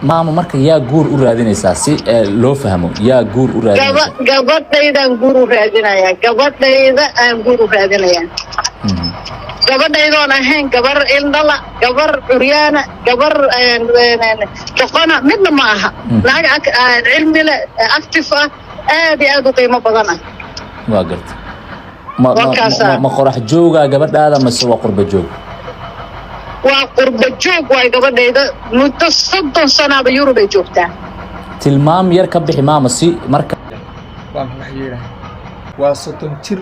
maama marka yaa guur u raadinaysaa si loo fahmo yaa guur u raadinaysaa gabadhayda aan guur u raadinayaa gabadhaydoon ahayn gabar indhala gabar curyaana gabar doqona midna ma aha naag cilmi leh active ah aad iyo aad u qiimo badan ah waa gartay ma qorax jooga gabadhaada ma soo qurba joog waa qurba joog way gabadhayda muddo 30 sano ba Yurub ay joogtaa tilmaam yar ka bixi maama si marka waan wax yeeray waa 30 jir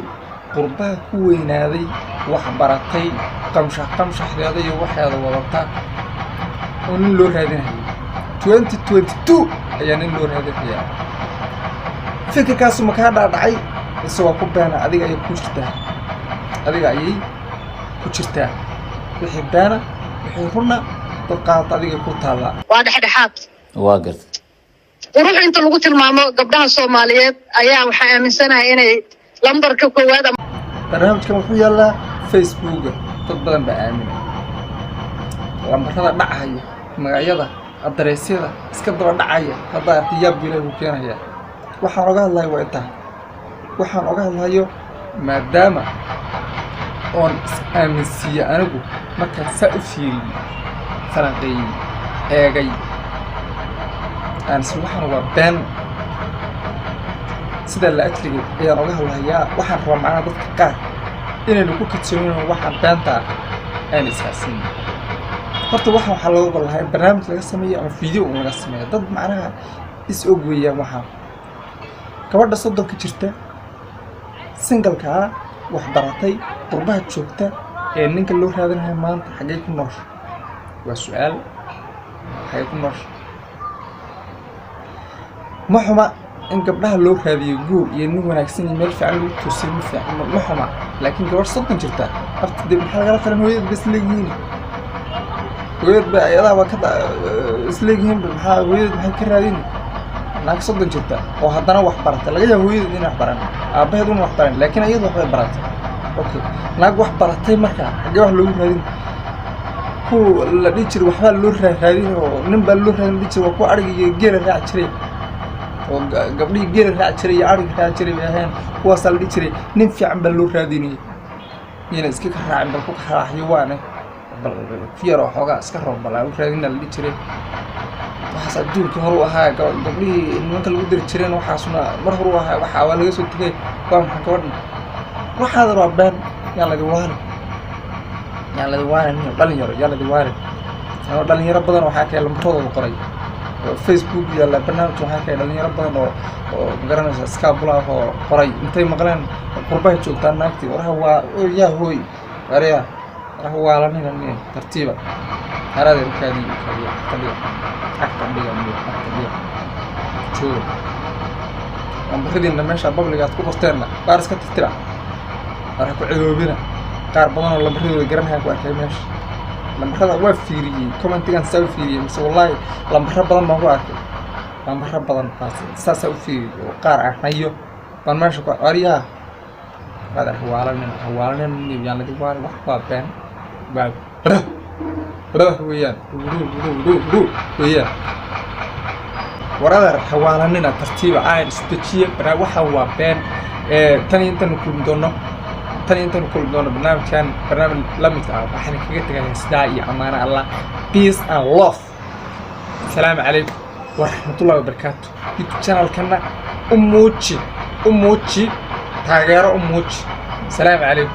qurbaha ku weynaaday wax baratay qamshaxdeeda iyo waxyaada wadata oo nin loo raadinayo 2022 ayaa nin loo raadinayaa fikirkaas ma ka dhacay isagoo ku beena adiga ay ku jirtaa wixii beena wixii runa dadqaad adiga ku taala waa dhexdhexaad waa gartay ruux inta lagu tilmaamo gabdhaha Soomaaliyeed ayaa waxa aaminsanahay inay lambarka koowaad barnaamijkan wuxuu yaalaa Facebook dad badan baa aaminay lambarada dhacaya magacyada adreesyada iska daba dhacaya hadda tiyaab bilaa ku keenaya waxaan oga hadlayo waa inta waxaan oga hadlayo maadaama on aaminsiya anigu marka saa u fiiriyo falanqay eegay aan si waxaan waa been sida la ajliga ayaan oga hadlayaa waxaan rabaa macna dadka qaar inaynu ku kalsoonino waxaan beenta aan isaasin horta waxa loo ogolahay barnaamij laga sameeyo ama video laga sameeyo dad macnaha is og weeyaan waxaan gabadha 30 ka jirta single-ka wax baratay qurbaha joogta ee ninka loo raadinayo maanta xagee ku nool waa su'aal xagee ku nool ma xuma in gabdhaha loo raadiyo guur iyo nin wanaagsan iyo meel fiican lagu tuursay ma xuma laakiin gabadh 30 jirta after dib maxaa laga talan hooyada bas leeyihiin hooyada ba ayadaha ka isleeyihiin maxaa hooyada maxay ka raadin naag 30 jirta oo haddana wax baratay laga yaabo hooyada inay wax baran aabaheedu wax baran laakiin ayadu wax baratay okay naag wax baratay marka xagee wax loogu raadin ku la dhijir waxba loo raadin oo nin baa loo raadin dhijir waa ku ariga geela raac jiray oo gabdhii geela raac jiray iyo ariga raac jiray ahaan kuwaas la dhijir nin fiican baa loo raadinay inay iska ka raacin bal ku xaraaxyo waana bal fiiro xogaa iska roob bal loo raadin la dhijir waxaas adduunka hor u ahaa gabdhii nimanka lagu diri jireen waxaasuna mar hor u ahaa waxa waa laga soo tagay waa maxaa gabadhan waxaad rabaan yaa la diwaan dhalinyaro yaa la diwaan dhalinyaro badan waxa ka lambartooda qoray Facebook iyo la barnaamij waxa ka dhalinyaro badan oo garanaysa iskaabula oo qoray intay maqleen qurbaha joogtaan naagtii waraha waa yaa hooy ariya waraha waa la nin tartiiba harada kaadi شو أمبخدين لماشى بابليغات كوبرتنا بارس كتترا راح كعذوبنا قار بدن ولا بخدو غرانها ku arkay meesh lambarada waa fiiriyay commentigan soo fiiriyay mise wallahi lambar badan ma ku arkay lambar badan saas u fiiriyay oo qaar ahnayo baan meesha ku ariya hada hawaalan yaan laga waan wax baan baab weeyaan weeyaan ورادر حوالنا ترتيب عين استشيء برا وحوا بين تاني أنت نقول دونا برنامج كان برنامج لم يتعب إحنا كذا كذا سداعي أمانة الله peace and love السلام عليكم ورحمة الله وبركاته يوتيوب channel كنا أموتشي تاجر أموتشي السلام عليكم